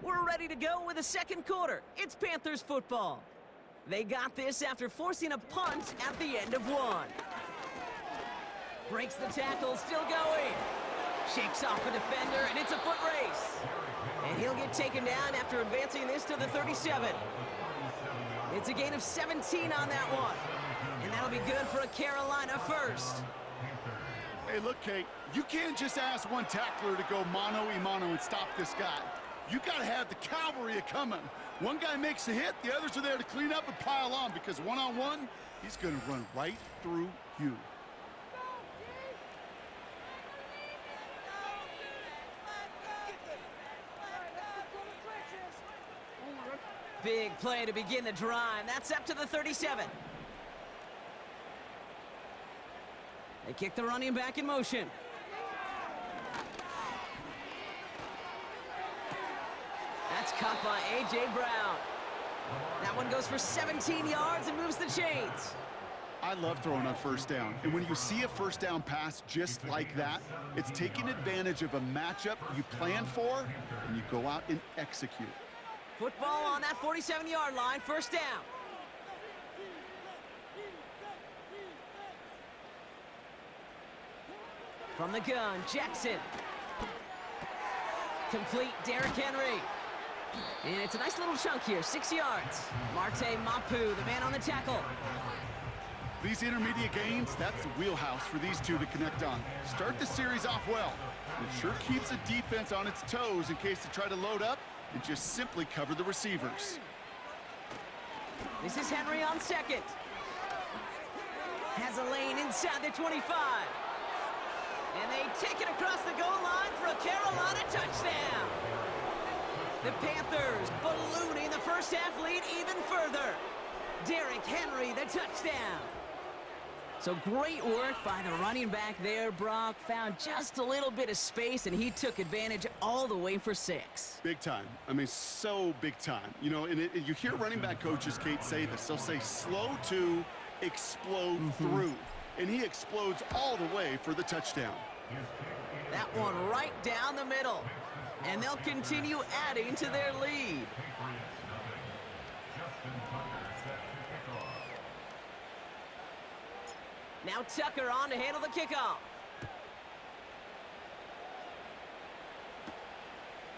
We're ready to go with the second quarter. It's Panthers football. They got this after forcing a punt at the end of one. Breaks the tackle, still going. Shakes off a defender, and it's a foot race. And he'll get taken down after advancing this to the 37. It's a gain of 17 on that one. And that'll be good for a Carolina first. Hey, look, Kate, you can't just ask one tackler to go mano-a-mano and stop this guy. You got to have the cavalry coming. One guy makes a hit, the others are there to clean up and pile on, because one-on-one, he's going to run right through you. Big play to begin the drive. That's up to the 37. They kick the running back in motion. That's caught by A.J. Brown. That one goes for 17 yards and moves the chains. I love throwing on first down. And when you see a first down pass just like that, it's taking advantage of a matchup you plan for, and you go out and execute. Football on that 47-yard line, first down. From the gun, Jackson. Complete, Derrick Henry. And it's a nice little chunk here, 6 yards. Marte Mapu, the man on the tackle. These intermediate gains, that's the wheelhouse for these two to connect on. Start the series off well. It sure keeps the defense on its toes in case they try to load up and just simply cover the receivers. This is Henry on second. Has a lane inside the 25. And they take it across the goal line for a Carolina touchdown. The Panthers ballooning the first half lead even further. Derrick Henry, the touchdown. So great work by the running back there, Brock. Found just a little bit of space, and he took advantage all the way for 6. Big time. I mean, so big time. You know, and you hear running back coaches, Kate, say this. They'll say slow to explode through. And he explodes all the way for the touchdown. That one right down the middle. And they'll continue adding to their lead. Now Tucker on to handle the kickoff.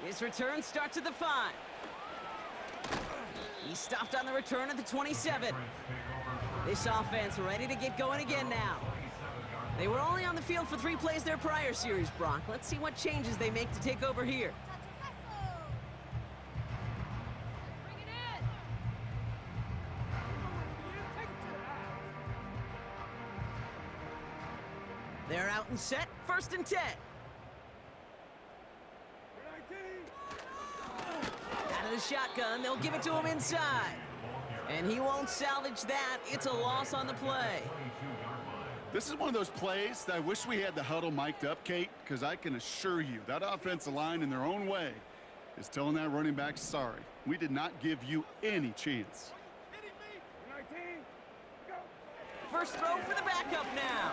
His return starts at the 5. He stopped on the return at the 27. This offense ready to get going again now. They were only on the field for 3 plays their prior series, Brock. Let's see what changes they make to take over here. They're out and set, 1st and 10. Out of the shotgun, they'll give it to him inside. And he won't salvage that. It's a loss on the play. This is one of those plays that I wish we had the huddle mic'd up, Kate, because I can assure you that offensive line in their own way is telling that running back, sorry, we did not give you any chance. First throw for the backup now.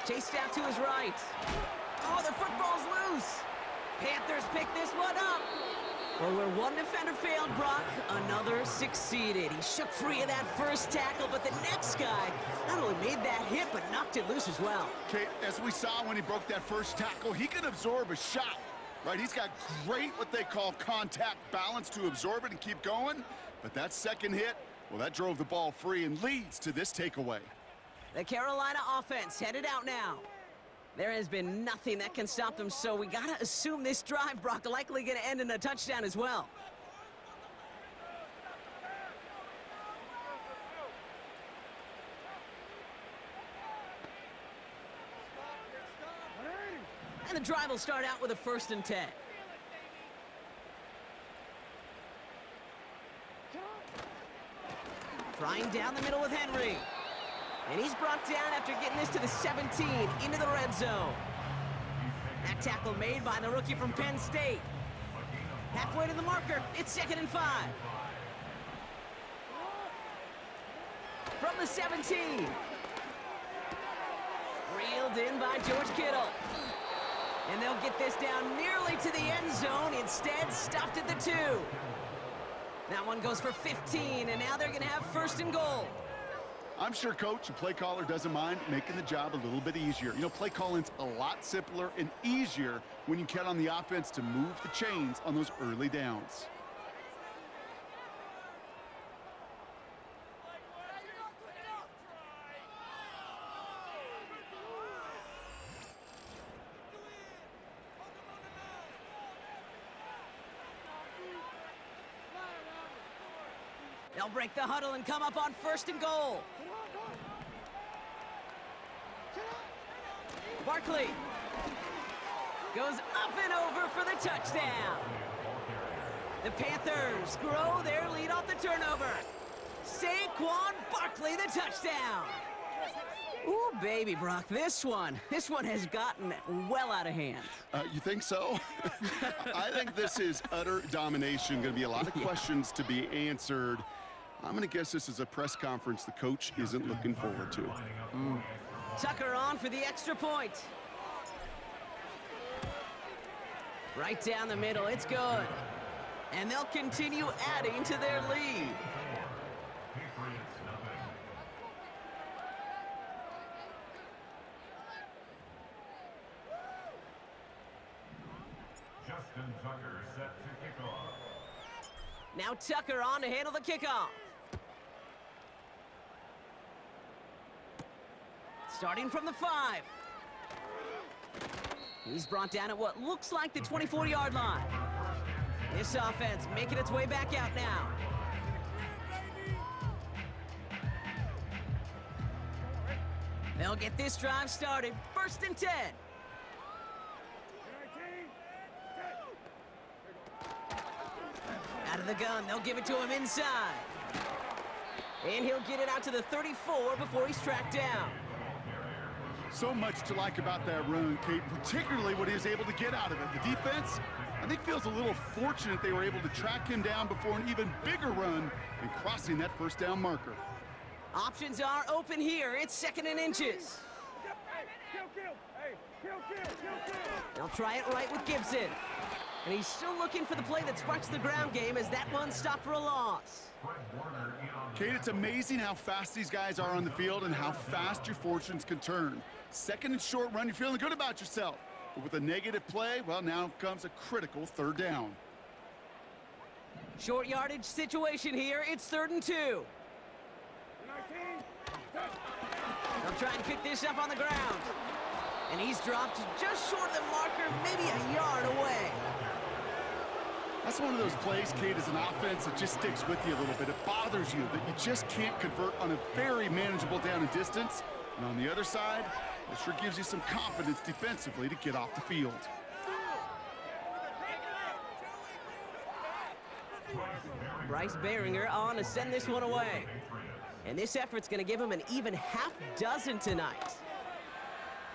Chased out to his right. Oh, the football's loose. Panthers pick this one up. Well, where one defender failed, Brock, another succeeded. He shook free of that first tackle, but the next guy not only made that hit, but knocked it loose as well. Okay, as we saw when he broke that first tackle, he can absorb a shot, right? He's got great, what they call contact balance to absorb it and keep going. But that second hit, well, that drove the ball free and leads to this takeaway. The Carolina offense headed out now. There has been nothing that can stop them, so we got to assume this drive, Brock, likely going to end in a touchdown as well. And the drive will start out with a 1st and 10. Trying down the middle with Henry. And he's brought down after getting this to the 17 into the red zone. That tackle made by the rookie from Penn State. Halfway to the marker, it's 2nd and 5. From the 17. Reeled in by George Kittle. And they'll get this down nearly to the end zone. Instead, stopped at the 2. That one goes for 15, and now they're going to have first and goal. I'm sure Coach, the play caller, doesn't mind making the job a little bit easier. You know, play calling's a lot simpler and easier when you count on the offense to move the chains on those early downs. They'll break the huddle and come up on first and goal. Barkley goes up and over for the touchdown. The Panthers grow their lead off the turnover. Saquon Barkley, the touchdown. Ooh, baby, Brock, this one has gotten well out of hand. You think so? I think this is utter domination. Going to be a lot of questions to be answered. I'm going to guess this is a press conference the coach isn't looking forward to. Tucker on for the extra point. Right down the middle, it's good. And they'll continue adding to their lead. Justin Tucker set to kick off. Now Tucker on to handle the kickoff. Starting from the 5. He's brought down at what looks like the 24-yard line. This offense making its way back out now. They'll get this drive started. First and 10. Out of the gun, they'll give it to him inside. And he'll get it out to the 34 before he's tracked down. So much to like about that run, Kate, particularly what he was able to get out of it. The defense, I think, feels a little fortunate they were able to track him down before an even bigger run and crossing that first down marker. Options are open here. It's second and inches. They'll try it right with Gibson. And he's still looking for the play that sparks the ground game as that one stopped for a loss. Kate, it's amazing how fast these guys are on the field and how fast your fortunes can turn. Second and short run, you're feeling good about yourself. But with a negative play, well, now comes a critical third down. Short yardage situation here. It's 3rd and 2. They'll try and pick this up on the ground. And he's dropped just short of the marker, maybe a yard away. That's one of those plays, Kate, as an offense that just sticks with you a little bit. It bothers you that you just can't convert on a very manageable down and distance. And on the other side, it sure gives you some confidence defensively to get off the field. Bryce Behringer on to send this one away. And this effort's going to give him an even half dozen tonight.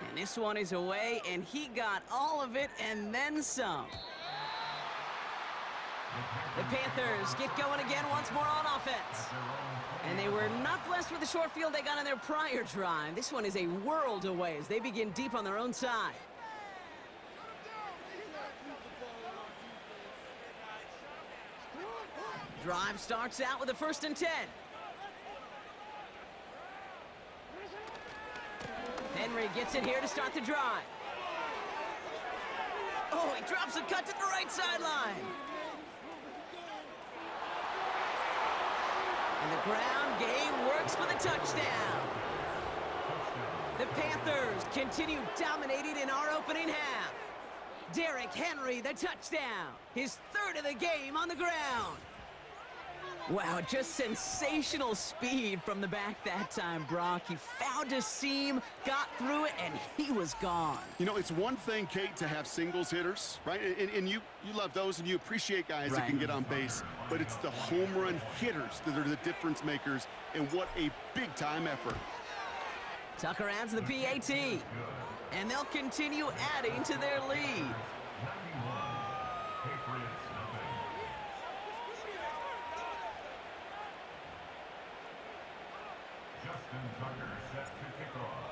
And this one is away, and he got all of it and then some. The Panthers get going again once more on offense. And they were not blessed with the short field they got on their prior drive. This one is a world away as they begin deep on their own side. Drive starts out with a 1st and 10. Henry gets it here to start the drive. Oh, he drops a cut to the right sideline. And the ground game works for the touchdown. The Panthers continue dominating in our opening half. Derrick Henry, the touchdown. His 3rd of the game on the ground. Wow, just sensational speed from the back that time, Brock. He found a seam, got through it, and he was gone. You know, it's one thing, Kate, to have singles hitters, right? And you love those, and you appreciate guys that can get on base. But it's the home run hitters that are the difference makers, and what a big-time effort. Tucker adds the PAT, and they'll continue adding to their lead. Justin Tucker set to kick off.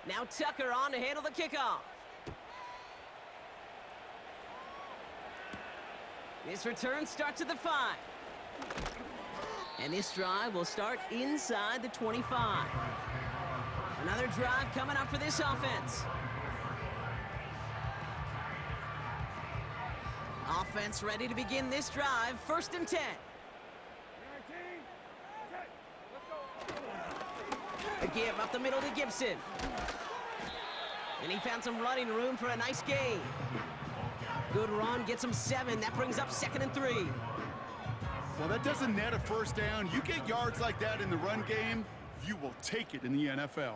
Now Tucker on to handle the kickoff. This return starts at the 5. And this drive will start inside the 25. Another drive coming up for this offense. Offense ready to begin this drive. 1st and 10. A give up the middle to Gibson. And he found some running room for a nice gain. Good run, gets him 7. That brings up 2nd and 3. Well, that doesn't net a first down. You get yards like that in the run game, you will take it in the NFL.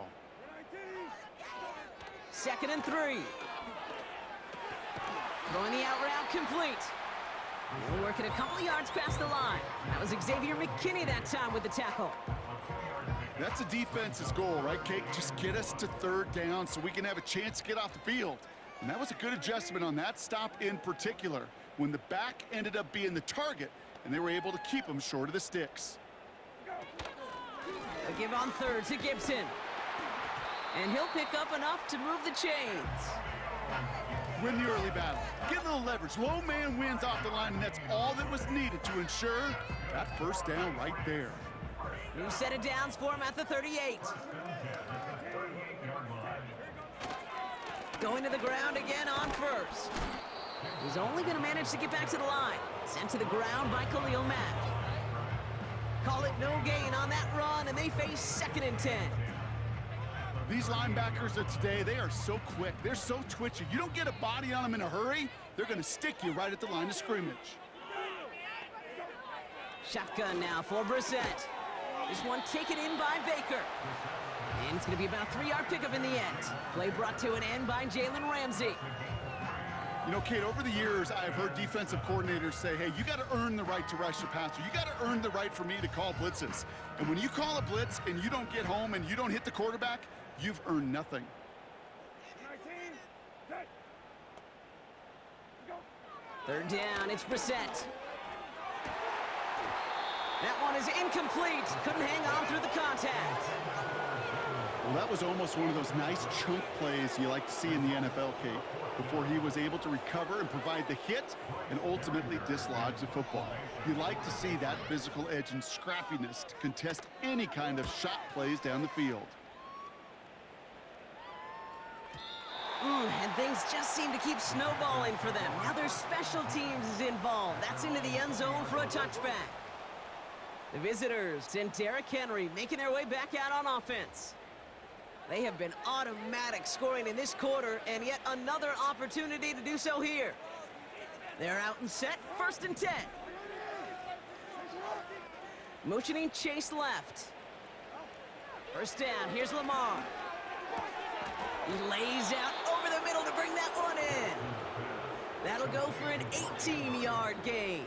2nd and 3. Throwing the out route complete. He'll work it a couple of yards past the line. That was Xavier McKinney that time with the tackle. That's a defense's goal, right, Kate? Just get us to 3rd down so we can have a chance to get off the field. And that was a good adjustment on that stop in particular, when the back ended up being the target, and they were able to keep him short of the sticks. A give on 3rd to Gibson. And he'll pick up enough to move the chains. Win the early battle. Get a little leverage. Low man wins off the line, and that's all that was needed to ensure that 1st down right there. New set of downs for him at the 38. Going to the ground again on 1st. He's only going to manage to get back to the line. Sent to the ground by Khalil Mack. Call it no gain on that run, and they face 2nd and 10. These linebackers of today, they are so quick. They're so twitchy. You don't get a body on them in a hurry, they're going to stick you right at the line of scrimmage. Shotgun now for Brissett. This one taken in by Baker. And it's going to be about a 3-yard pickup in the end. Play brought to an end by Jalen Ramsey. You know, Kate, over the years, I've heard defensive coordinators say, hey, you got to earn the right to rush the passer. You got to earn the right for me to call blitzes. And when you call a blitz and you don't get home and you don't hit the quarterback, you've earned nothing. 3rd down, it's Brissett. That one is incomplete. Couldn't hang on through the contact. Well, that was almost one of those nice chunk plays you like to see in the NFL, Kate, before he was able to recover and provide the hit and ultimately dislodge the football. You like to see that physical edge and scrappiness to contest any kind of shot plays down the field. And things just seem to keep snowballing for them. Now their special teams is involved. That's into the end zone for a touchback. The visitors send Derrick Henry making their way back out on offense. They have been automatic scoring in this quarter, and yet another opportunity to do so here. They're out and set, 1st and 10. Motioning Chase left. 1st down, here's Lamar. He lays out over the middle to bring that one in. That'll go for an 18-yard gain.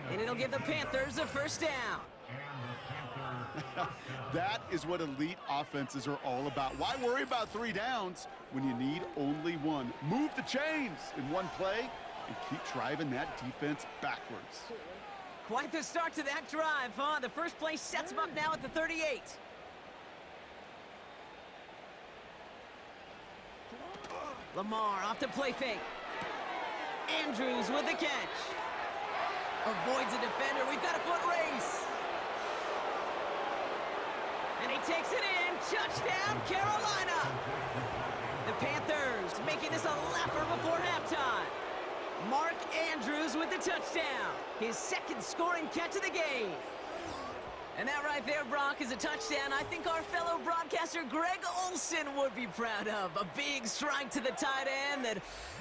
And it'll give the Panthers a 1st down. That is what elite offenses are all about. Why worry about 3 downs when you need only 1? Move the chains in one play and keep driving that defense backwards. Quite the start to that drive, huh? The first play sets him up now at the 38. Lamar off the play fake. Andrews with the catch. Avoids a defender. We've got a foot race. And he takes it in. Touchdown, Carolina. The Panthers making this a laugher before halftime. Mark Andrews with the touchdown. His 2nd scoring catch of the game. And that right there, Brock, is a touchdown I think our fellow broadcaster Greg Olsen would be proud of. A big strike to the tight end that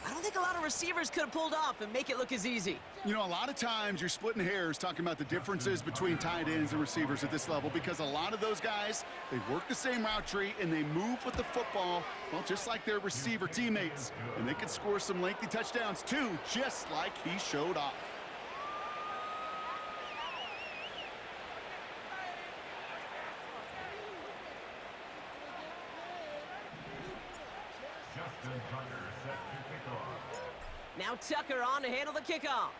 I don't think a lot of receivers could have pulled off and make it look as easy. You know, a lot of times you're splitting hairs talking about the differences between tight ends and receivers at this level because a lot of those guys, they work the same route tree and they move with the football, well, just like their receiver teammates. And they can score some lengthy touchdowns too, just like he showed off. Now Tucker on to handle the kickoff.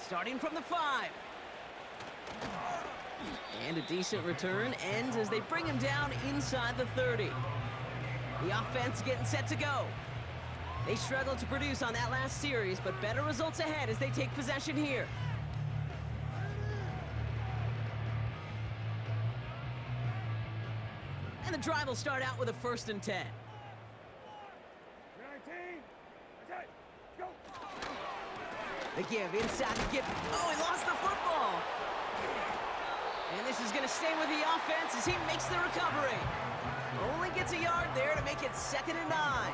Starting from the 5. And a decent return ends as they bring him down inside the 30. The offense getting set to go. They struggled to produce on that last series, but better results ahead as they take possession here. And the drive will start out with a 1st and 10. The give inside the give. Oh, he lost the football. And this is going to stay with the offense as he makes the recovery. Only gets a yard there to make it 2nd and 9.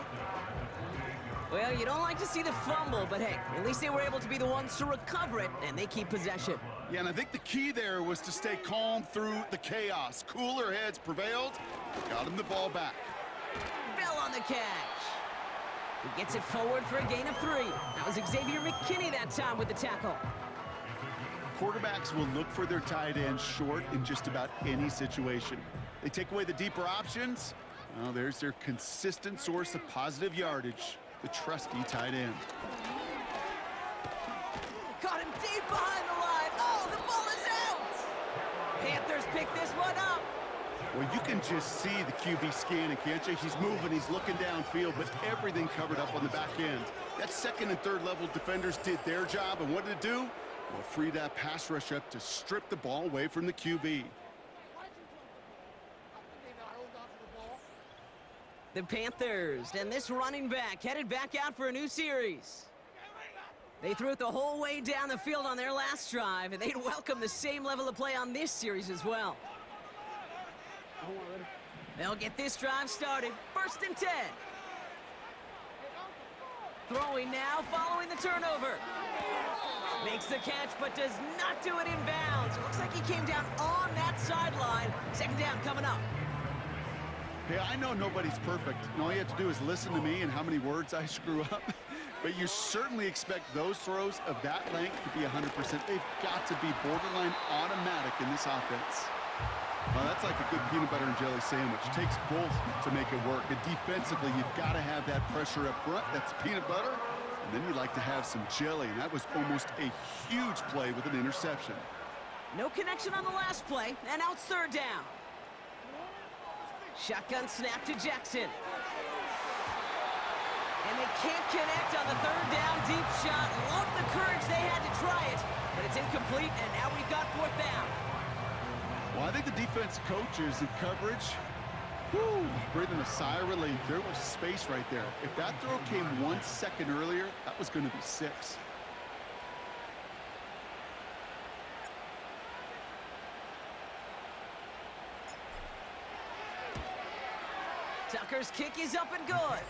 Well, you don't like to see the fumble, but hey, at least they were able to be the ones to recover it, and they keep possession. Yeah, and I think the key there was to stay calm through the chaos. Cooler heads prevailed, got him the ball back. Bell on the catch. He gets it forward for a gain of 3. That was Xavier McKinney that time with the tackle. Quarterbacks will look for their tight end short in just about any situation. They take away the deeper options. Well, there's their consistent source of positive yardage, the trusty tight end. Caught him deep behind the line. Oh, the ball is out. Panthers pick this one up. Well, you can just see the QB scanning, can't you? He's moving, he's looking downfield, but everything covered up on the back end. That 2nd and 3rd level defenders did their job, and what did it do? Well, free that pass rush up to strip the ball away from the QB. The Panthers and this running back headed back out for a new series. They threw it the whole way down the field on their last drive, and they'd welcome the same level of play on this series as well. They'll get this drive started. 1st and 10. Throwing now following the turnover. Makes the catch, but does not do it in bounds. Looks like he came down on that sideline. 2nd down coming up. Hey, I know nobody's perfect, and all you have to do is listen to me and how many words I screw up. But you certainly expect those throws of that length to be 100%. They've got to be borderline automatic in this offense. Well, that's like a good peanut butter and jelly sandwich. It takes both to make it work. And defensively, you've got to have that pressure up front. That's peanut butter. And then you like to have some jelly. And that was almost a huge play with an interception. No connection on the last play, and now it's 3rd down. Shotgun snap to Jackson. And they can't connect on the 3rd down deep shot. Love the courage they had to try it, but it's incomplete, and now we've got 4th down. Well, I think the defense coaches in coverage, breathing a sigh of relief. There was space right there. If that throw came 1 second earlier, that was going to be 6. Tucker's kick is up and good.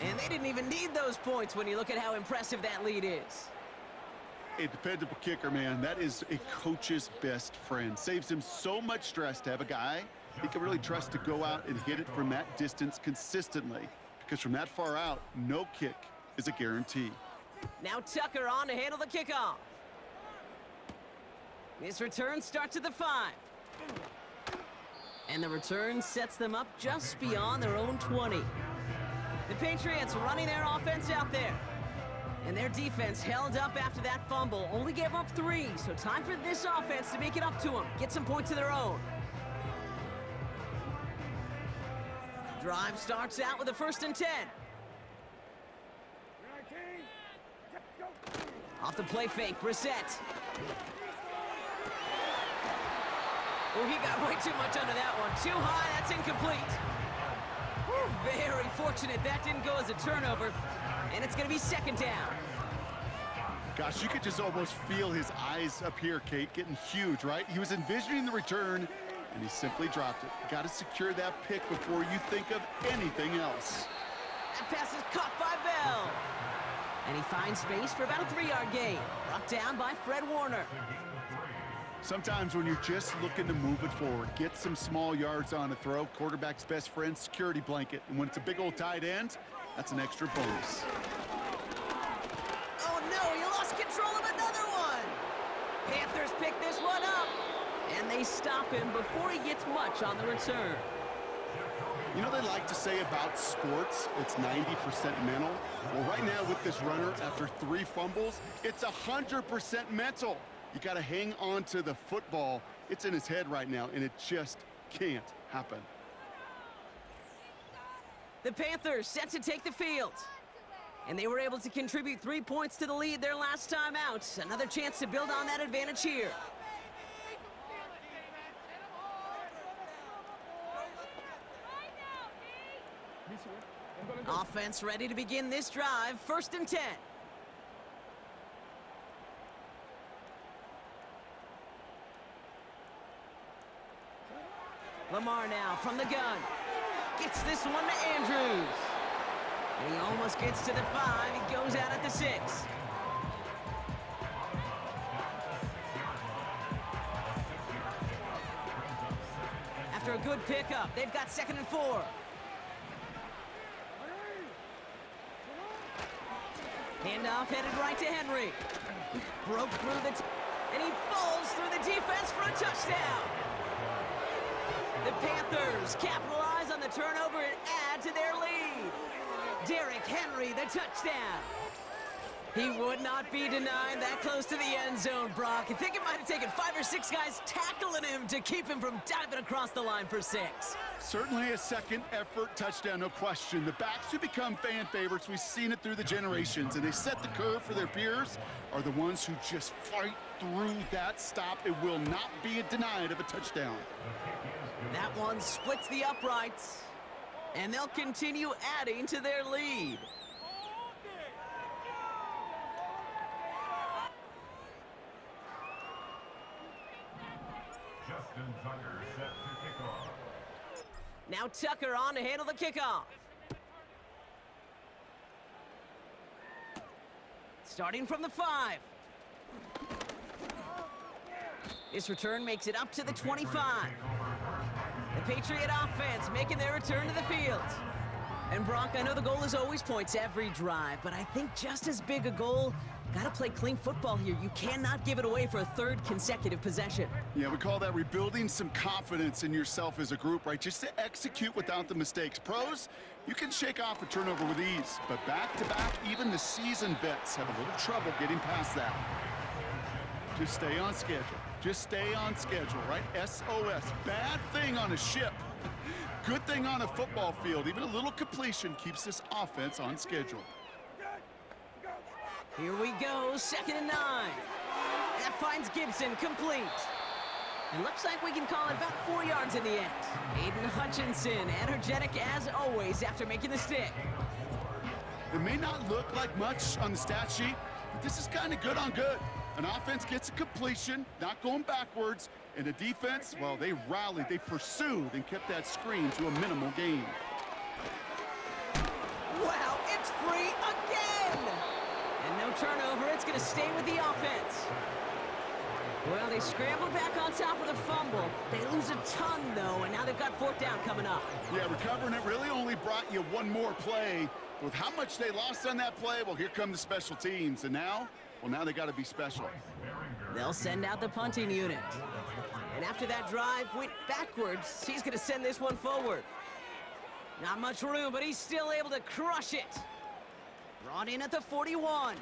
And they didn't even need those points when you look at how impressive that lead is. A dependable kicker, man. That is a coach's best friend. Saves him so much stress to have a guy he can really trust to go out and hit it from that distance consistently. Because from that far out, no kick is a guarantee. Now Tucker on to handle the kickoff. This return starts at the 5. And the return sets them up just beyond their own 20. The Patriots running their offense out there. And their defense held up after that fumble. Only gave up 3, so time for this offense to make it up to them. Get some points of their own. Drive starts out with a 1st and 10. Off the play fake, Brissett. Oh, he got way too much under that one. Too high, that's incomplete. Whew, very fortunate that didn't go as a turnover. And it's going to be 2nd down. Gosh, you could just almost feel his eyes up here, Kate, getting huge, right? He was envisioning the return, and he simply dropped it. Got to secure that pick before you think of anything else. That pass is caught by Bell. And he finds space for about a 3-yard gain. Brought down by Fred Warner. Sometimes when you're just looking to move it forward, get some small yards on a throw, quarterback's best friend, security blanket. And when it's a big old tight end, that's an extra bonus. Oh no, he lost control of another one. Panthers pick this one up. And they stop him before he gets much on the return. You know they like to say about sports, it's 90% mental. Well, right now with this runner, after 3 fumbles, it's 100% mental. You got to hang on to the football. It's in his head right now, and it just can't happen. The Panthers set to take the field. And they were able to contribute 3 points to the lead their last time out. Another chance to build on that advantage here. Offense ready to begin this drive. 1st and 10. Lamar now from the gun. Gets this one to Andrews. And he almost gets to the 5. He goes out at the 6. After a good pickup, they've got 2nd and 4. Handoff headed right to Henry. Broke through the and he bowls through the defense for a touchdown. The Panthers capitalize on the turnover and add to their lead. Derrick Henry, the touchdown. He would not be denied that close to the end zone, Brock. I think it might have taken 5 or 6 guys tackling him to keep him from diving across the line for 6. Certainly a second effort touchdown, no question. The backs who become fan favorites, we've seen it through the generations, and they set the curve for their peers, are the ones who just fight through that stop. It will not be denied of a touchdown. That one splits the uprights, and they'll continue adding to their lead. Tucker set to kick off. Now Tucker on to handle the kickoff. Starting from the 5. This return makes it up to the 25. The Patriot offense making their return to the field. And Brock, I know the goal is always points every drive, but I think just as big a goal, gotta play clean football here. You cannot give it away for a 3rd consecutive possession. Yeah, we call that rebuilding some confidence in yourself as a group, right? Just to execute without the mistakes. Pros, you can shake off a turnover with ease, but back-to-back, even the seasoned vets have a little trouble getting past that. Just stay on schedule. Just stay on schedule, right? SOS. Bad thing on a ship. Good thing on a football field. Even a little completion keeps this offense on schedule. Here we go, 2nd and 9. That finds Gibson complete. It looks like we can call it about 4 yards in the end. Aiden Hutchinson, energetic as always after making the stick. It may not look like much on the stat sheet, but this is kind of good on good. An offense gets a completion, not going backwards, and the defense, well, they rallied, they pursued, and kept that screen to a minimal gain. Wow, it's free again! And no turnover, it's going to stay with the offense. Well, they scrambled back on top of the fumble. They lose a ton, though, and now they've got 4th down coming up. Yeah, recovering it really only brought you one more play. With how much they lost on that play, well, here come the special teams. And now, well, now they got to be special. They'll send out the punting unit. And after that drive went backwards, he's going to send this one forward. Not much room, but he's still able to crush it. Brought in at the 41.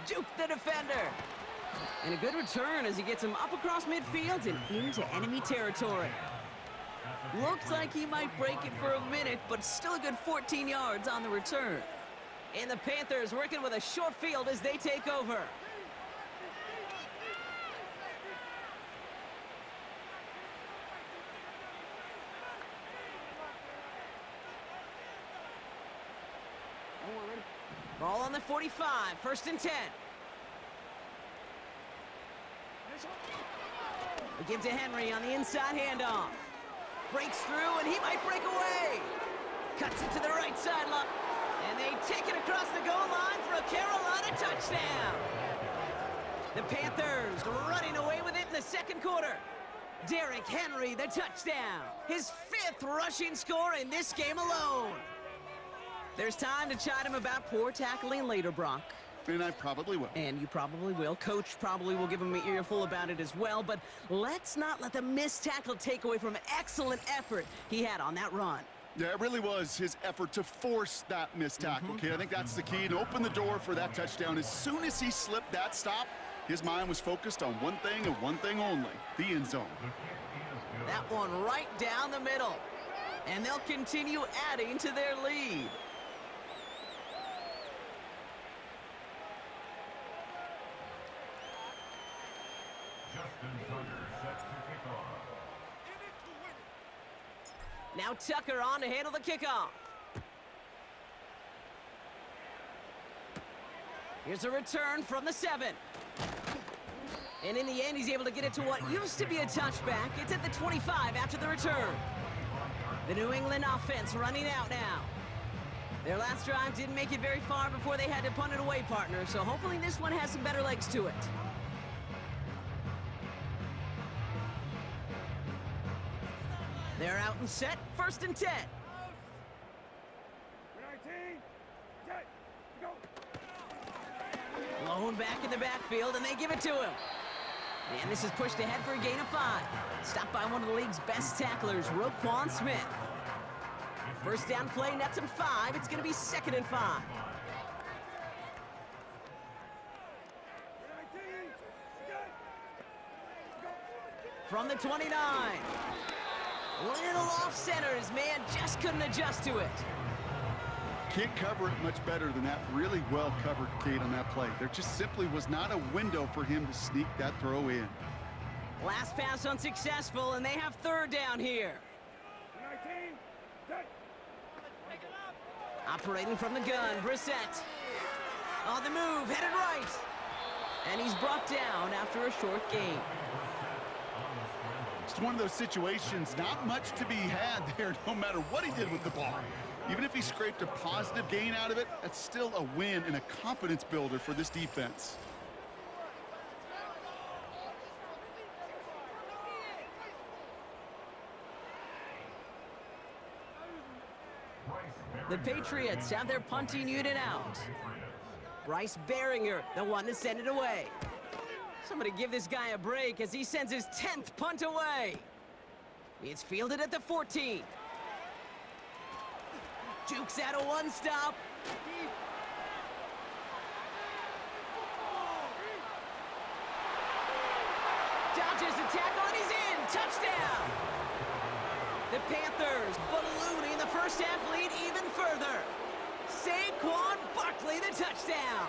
Duke the defender. And a good return as he gets him up across midfield and into enemy territory. Looks like he might break it for a minute, but still a good 14 yards on the return. And the Panthers working with a short field as they take over. Ball on the 45, 1st and 10. We give to Henry on the inside handoff. Breaks through, and he might break away. Cuts it to the right sideline. And they take it across the goal line for a Carolina touchdown. The Panthers running away with it in the 2nd quarter. Derrick Henry, the touchdown. His 5th rushing score in this game alone. There's time to chide him about poor tackling later, Brock. And I probably will. And you probably will. Coach probably will give him an earful about it as well. But let's not let the missed tackle take away from an excellent effort he had on that run. Yeah, it really was his effort to force that missed tackle, kid. I think that's the key, and open the door for that touchdown. As soon as he slipped that stop, His mind was focused on one thing and one thing only, the end zone. That one right down the middle. And they'll continue adding to their lead. Now Tucker on to handle the kickoff. Here's a return from the 7. And in the end, he's able to get it to what used to be a touchback. It's at the 25 after the return. The New England offense running out now. Their last drive didn't make it very far before they had to punt it away, partner, so hopefully this one has some better legs to it. They're out and set, 1st and 10. Blown back in the backfield, and they give it to him. And this is pushed ahead for a gain of 5. Stopped by one of the league's best tacklers, Roquan Smith. First down play, nets him 5. It's going to be 2nd and 5. From the 29. Little off center. His man just couldn't adjust to it. Can't cover it much better than that. Really well covered, Kate, on that play. There just simply was not a window for him to sneak that throw in. Last pass unsuccessful, and they have 3rd down here. Operating from the gun, Brissett. On the move, headed right. And he's brought down after a short gain. It's one of those situations, not much to be had there, no matter what he did with the ball. Even if he scraped a positive gain out of it, that's still a win and a confidence builder for this defense. The Patriots have their punting unit out. Bryce Baringer, the one to send it away. Somebody give this guy a break as he sends his 10th punt away. It's fielded at the 14. Jukes out a one-stop. Dodges the tackle and he's in. Touchdown. The Panthers ballooning the first half lead even further. Saquon Barkley the touchdown.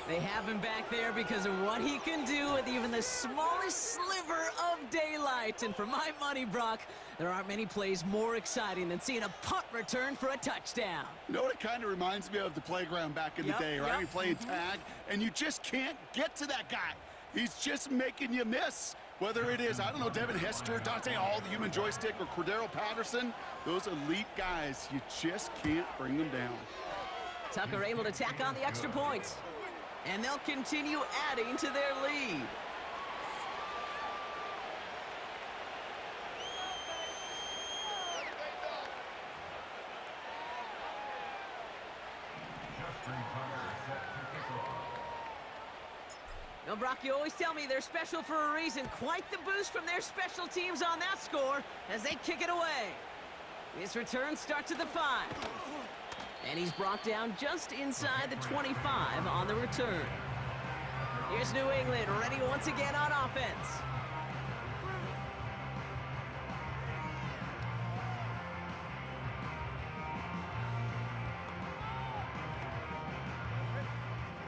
They have him back there because of what he can do with even the smallest sliver of daylight. And for my money, Brock, there aren't many plays more exciting than seeing a punt return for a touchdown. You know what it kind of reminds me of? The playground back in the day, right? You're playing tag, and you just can't get to that guy. He's just making you miss. Whether it is, I don't know, Devin Hester, Dante Hall, the human joystick, or Cordero Patterson, those elite guys, you just can't bring them down. Tucker able to tack on the extra points. And they'll continue adding to their lead. Now, Brock, you always tell me they're special for a reason. Quite the boost from their special teams on that score as they kick it away. This return starts at the 5. And he's brought down just inside the 25 on the return. Here's New England ready once again on offense.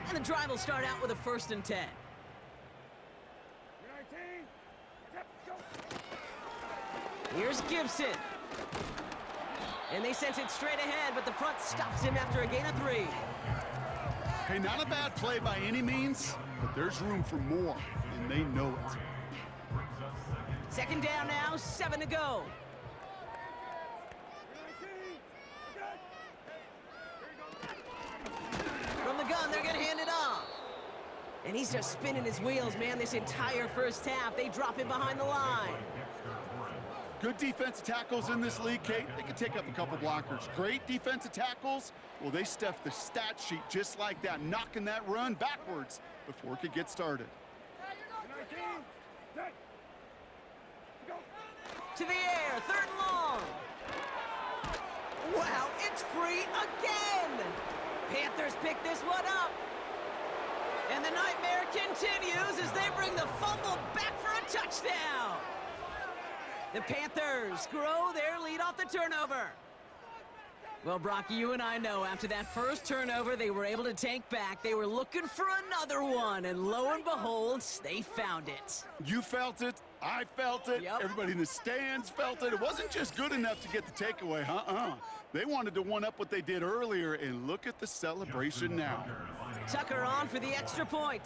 And the drive will start out with a 1st and 10. Here's Gibson. And they sent it straight ahead, but the front stops him after a gain of 3. Hey, not a bad play by any means, but there's room for more, and they know it. 2nd down now, 7 to go. From the gun, they're going to hand it off. And he's just spinning his wheels, man, this entire first half. They drop him behind the line. Good defensive tackles in this league, Kate. They can take up a couple blockers. Great defensive tackles, well, they stuffed the stat sheet just like that, knocking that run backwards before it could get started. To the air, 3rd and long. Wow, it's free again. Panthers pick this one up. And the nightmare continues as they bring the fumble back for a touchdown. The Panthers grow their lead off the turnover. Well, Brock, you and I know after that first turnover, they were able to take back. They were looking for another one, and lo and behold, they found it. You felt it. I felt it. Yep. Everybody in the stands felt it. It wasn't just good enough to get the takeaway, They wanted to one-up what they did earlier, and look at the celebration now. Tucker on for the extra point.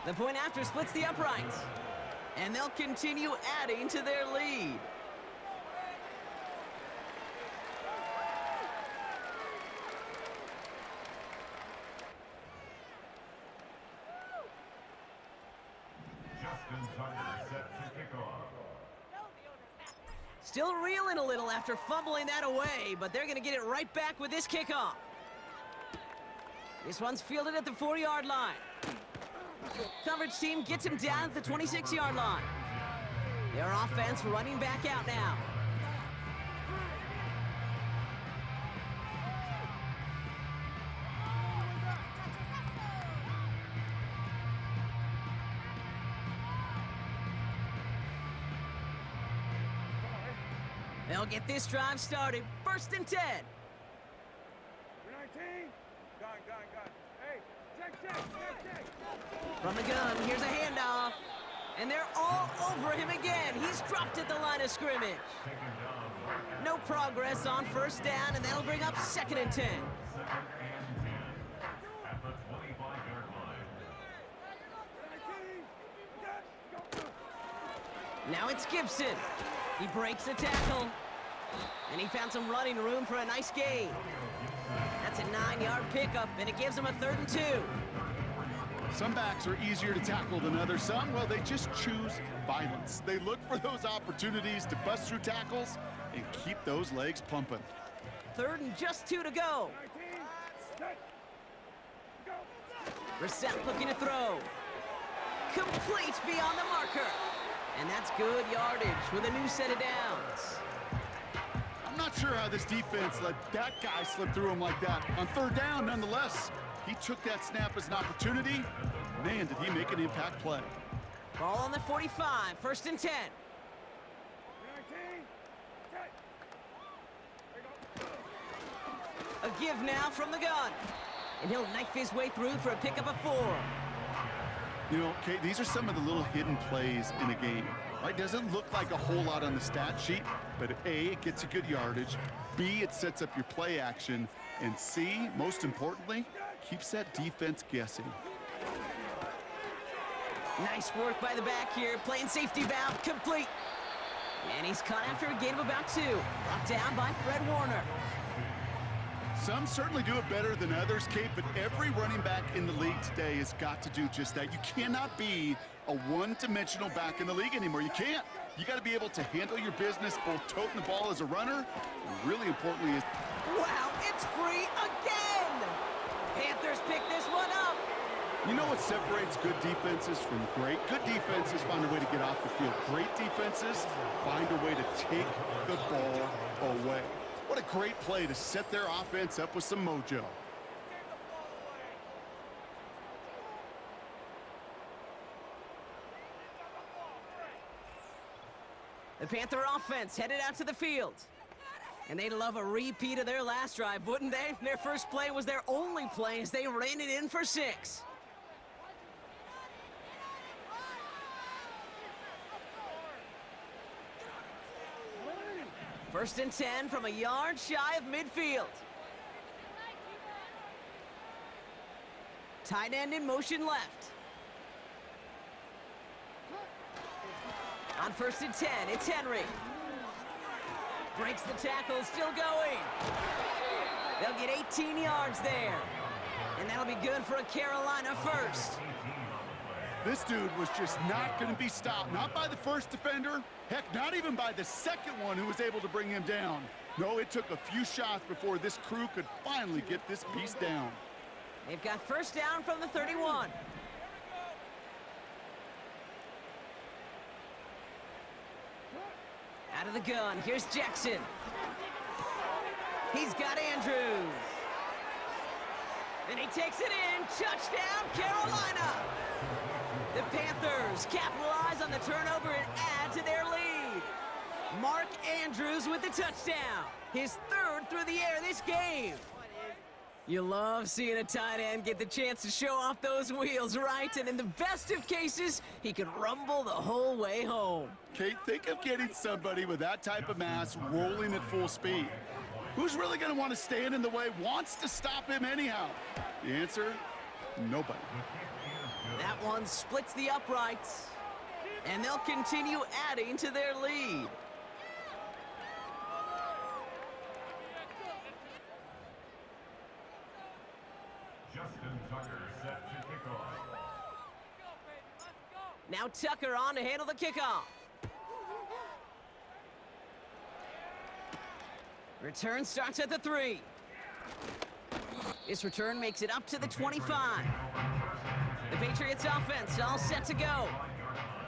The point after splits the uprights, and they'll continue adding to their lead. Still reeling a little after fumbling that away, but they're going to get it right back with this kickoff. This one's fielded at the 40-yard line. Coverage team gets him down at the 26-yard line. Their offense running back out now. They'll get this drive started. 1st and 10. 19. Gun. Hey, check. From the gun, here's a handoff. And they're all over him again. He's dropped at the line of scrimmage. No progress on 1st down, and that'll bring up 2nd and 10. Now it's Gibson. He breaks the tackle. And he found some running room for a nice gain. That's a 9-yard pickup, and it gives him a 3rd and 2. Some backs are easier to tackle than others. Some, well, they just choose violence. They look for those opportunities to bust through tackles and keep those legs pumping. 3rd and just 2 to go. Brissett looking to throw. Complete beyond the marker. And that's good yardage with a new set of downs. I'm not sure how this defense let that guy slip through him like that. On 3rd down, nonetheless, he took that snap as an opportunity. Man, did he make an impact play. Ball on the 45, 1st and 10. 19. A give now from the gun. And he'll knife his way through for a pickup of 4. You know, Kate, these are some of the little hidden plays in a game. Right? Doesn't look like a whole lot on the stat sheet, but A, it gets a good yardage. B, it sets up your play action. And C, most importantly, keeps that defense guessing. Nice work by the back here, playing safety valve, complete. And he's caught after a gain of about 2. Brought down by Fred Warner. Some certainly do it better than others, Kate, but every running back in the league today has got to do just that. You cannot be a one-dimensional back in the league anymore. You can't. You got to be able to handle your business, both toting the ball as a runner, and really importantly is... Wow, it's free again! Panthers pick this one up. You know what separates good defenses from great? Good defenses find a way to get off the field. Great defenses find a way to take the ball away. What a great play to set their offense up with some mojo. The Panther offense headed out to the field. And they'd love a repeat of their last drive, wouldn't they? Their first play was their only play as they ran it in for 6. First and 10 from a yard shy of midfield. Tight end in motion left. On 1st and 10, it's Henry. Breaks the tackle, still going. They'll get 18 yards there. And that'll be good for a Carolina first. This dude was just not going to be stopped. Not by the first defender. Heck, not even by the second one who was able to bring him down. No, it took a few shots before this crew could finally get this beast down. They've got 1st down from the 31. Out of the gun, here's Jackson. He's got Andrews. And he takes it in. Touchdown, Carolina. The Panthers capitalize on the turnover and add to their lead. Mark Andrews with the touchdown. His third through the air this game. You love seeing a tight end get the chance to show off those wheels, right? And in the best of cases, he can rumble the whole way home. Kate, think of getting somebody with that type of mass rolling at full speed. Who's really going to want to stand in the way, wants to stop him anyhow? The answer, nobody. That one splits the uprights, and they'll continue adding to their lead. Justin Tucker set to kick off. Now Tucker on to handle the kickoff. Return starts at the 3. This return makes it up to the 25. The Patriots offense all set to go.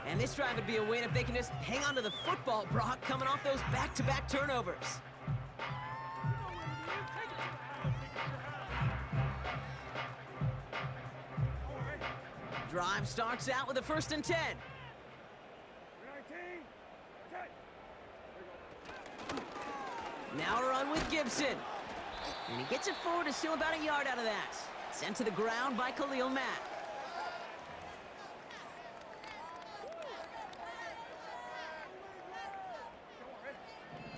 And this drive would be a win if they can just hang on to the football, Brock, coming off those back-to-back turnovers. Drive starts out with a 1st and 10. 19, 10. Now a run with Gibson. And he gets it forward to still about a yard out of that. Sent to the ground by Khalil Mack.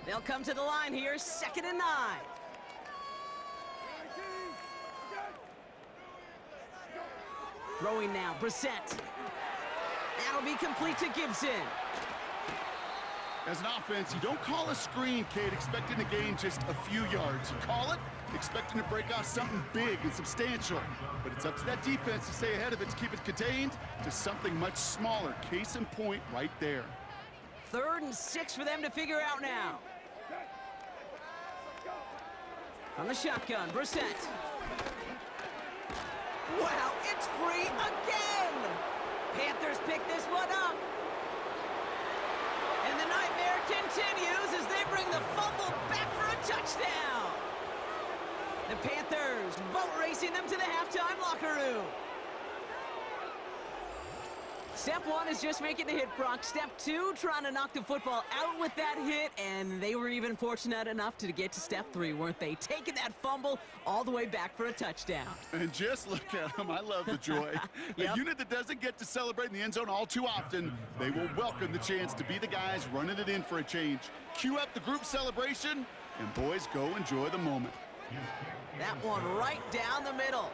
They'll come to the line here, 2nd and 9. 19, Throwing now, Brissett. That'll be complete to Gibson. As an offense, you don't call a screen, Kate, expecting to gain just a few yards. You call it expecting to break off something big and substantial. But it's up to that defense to stay ahead of it, to keep it contained to something much smaller. Case in point right there. 3rd and 6 for them to figure out now. On the shotgun, Brissett. Wow, it's free again! Panthers pick this one up. And the nightmare continues as they bring the fumble back for a touchdown. The Panthers boat racing them to the halftime locker room. Step 1 is just making the hit, Brock. Step 2, trying to knock the football out with that hit, and they were even fortunate enough to get to step 3, weren't they? Taking that fumble all the way back for a touchdown. And just look at them. I love the joy. Yep. A unit that doesn't get to celebrate in the end zone all too often, they will welcome the chance to be the guys running it in for a change. Cue up the group celebration, and boys, go enjoy the moment. That one right down the middle.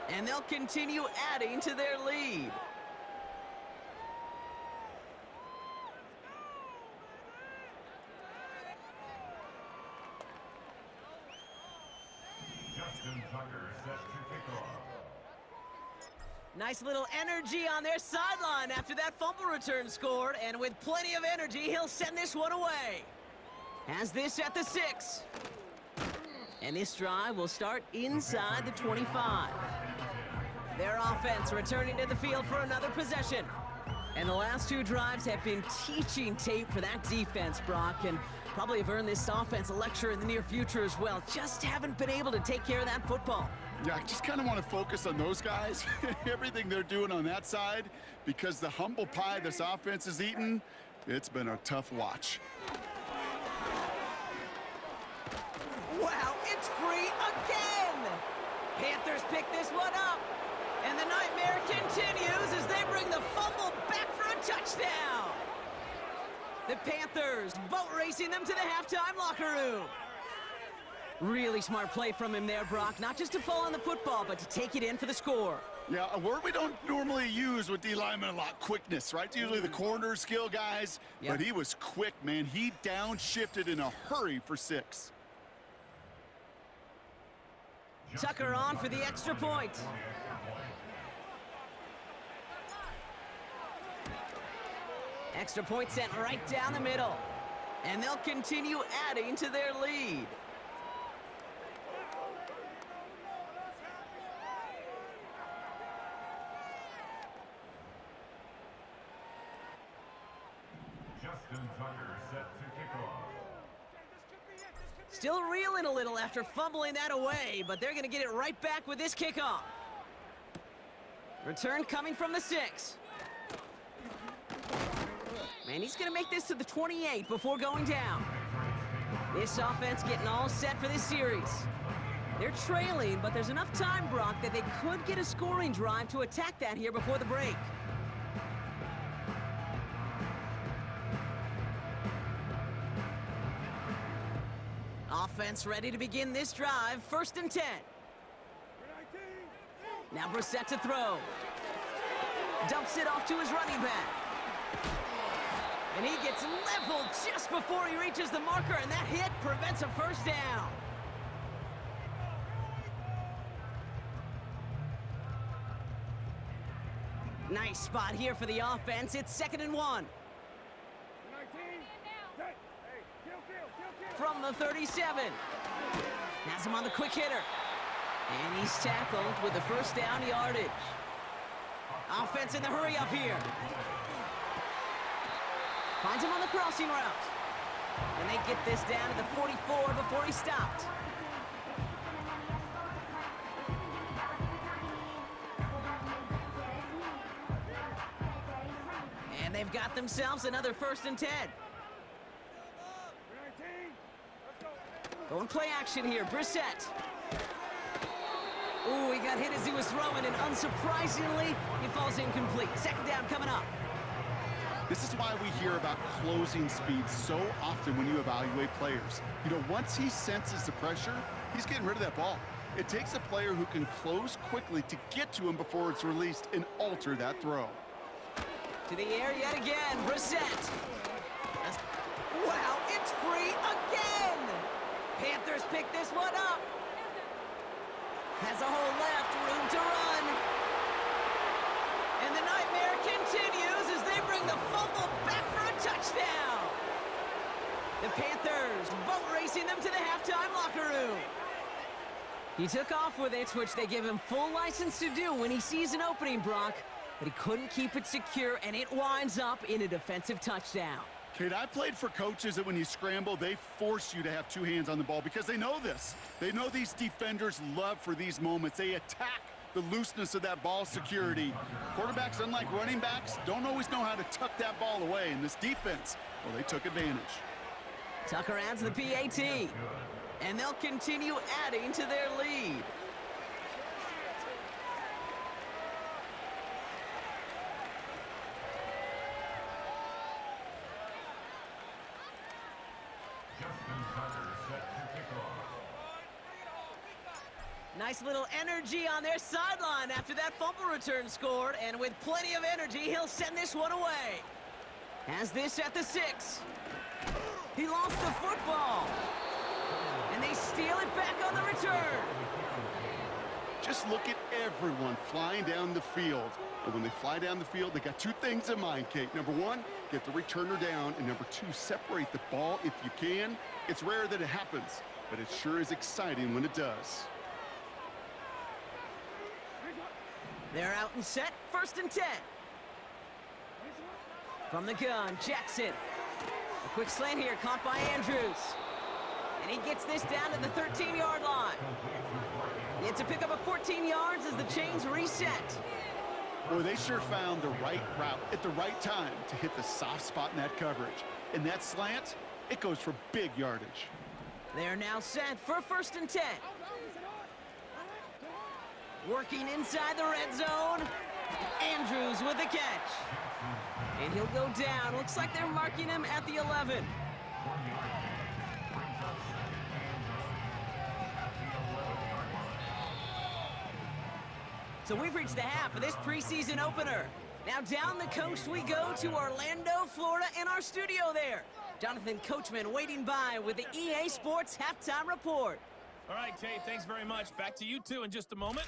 And they'll continue adding to their lead. Justin Tucker set to kick off. Nice little energy on their sideline after that fumble return scored, and with plenty of energy, he'll send this one away. Has this at the 6. And this drive will start inside the 25. Their offense returning to the field for another possession. And the last 2 drives have been teaching tape for that defense, Brock, and probably have earned this offense a lecture in the near future as well. Just haven't been able to take care of that football. Yeah, I just kind of want to focus on those guys, everything they're doing on that side, because the humble pie this offense has eaten, it's been a tough watch. Wow, it's free again! Panthers pick this one up, and the nightmare continues as they bring the fumble back for a touchdown. The Panthers boat racing them to the halftime locker room. Really smart play from him there, Brock. Not just to fall on the football, but to take it in for the score. Yeah, a word we don't normally use with D-linemen a lot, quickness, right? It's usually the corner skill guys, Yep. but he was quick, man. He downshifted in a hurry for 6. Tucker on for the extra point. Extra point sent right down the middle. And they'll continue adding to their lead. Justin Tucker set to kick off. This could be it. This could Still reeling a little after fumbling that away, but they're going to get it right back with this kickoff. Return coming from the 6. And he's going to make this to the 28 before going down. This offense getting all set for this series. They're trailing, but there's enough time, Brock, that they could get a scoring drive to attack that here before the break. Offense ready to begin this drive. 1st and 10. Now Brissett to throw. Dumps it off to his running back. And he gets leveled just before he reaches the marker, and that hit prevents a first down. Nice spot here for the offense. It's 2nd and 1. From the 37. Has him on the quick hitter. And he's tackled with the first down yardage. Offense in the hurry up here. Finds him on the crossing route. And they get this down to the 44 before he stopped. And they've got themselves another 1st and 10. Going play action here, Brissett. Ooh, he got hit as he was throwing, and unsurprisingly, he falls incomplete. 2nd down coming up. This is why we hear about closing speed so often when you evaluate players. You know, once he senses the pressure, he's getting rid of that ball. It takes a player who can close quickly to get to him before it's released and alter that throw. To the air yet again, Brissett. Wow, it's free again! Panthers pick this one up. Has a hole left, room to run. And the nightmare continues as they bring the fumble back for a touchdown. The Panthers boat racing them to the halftime locker room. He took off with it, which they give him full license to do when he sees an opening, Brock. But he couldn't keep it secure, and it winds up in a defensive touchdown. Kate, I played for coaches that when you scramble, they force you to have 2 hands on the ball because they know this. They know these defenders love for these moments. They attack the looseness of that ball security. Quarterbacks, unlike running backs, don't always know how to tuck that ball away. In this defense, well, they took advantage. Tucker adds the PAT, and they'll continue adding to their lead. Nice little energy on their sideline after that fumble return scored, and with plenty of energy, he'll send this one away. Has this at the 6. He lost the football, and they steal it back on the return. Just look at everyone flying down the field. And when they fly down the field, they got 2 things in mind, Kate. Number 1, get the returner down, and number 2, separate the ball if you can. It's rare that it happens, but it sure is exciting when it does. They're out and set, 1st and 10. From the gun, Jackson. A quick slant here, caught by Andrews. And he gets this down to the 13-yard line. It's a pickup of 14 yards as the chains reset. Boy, they sure found the right route at the right time to hit the soft spot in that coverage. And that slant, it goes for big yardage. They're now set for 1st and 10. Working inside the red zone. Andrews with the catch. And he'll go down. Looks like they're marking him at the 11. So we've reached the half of this preseason opener. Now down the coast we go to Orlando, Florida, in our studio there. Jonathan Coachman waiting by with the EA Sports Halftime Report. All right, Kate, thanks very much. Back to you two in just a moment.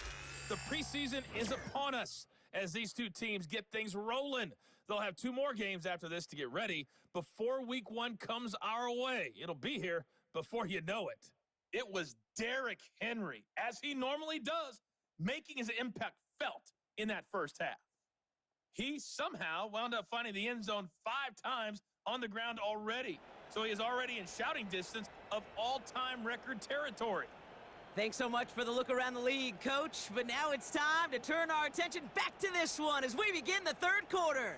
The preseason is upon us as these two teams get things rolling. They'll have 2 more games after this to get ready before week 1 comes our way. It'll be here before you know it. It was Derrick Henry, as he normally does, making his impact felt in that first half. He somehow wound up finding the end zone 5 times on the ground already. So he is already in shouting distance of all-time record territory. Thanks so much for the look around the league, Coach. But now it's time to turn our attention back to this one as we begin the third quarter.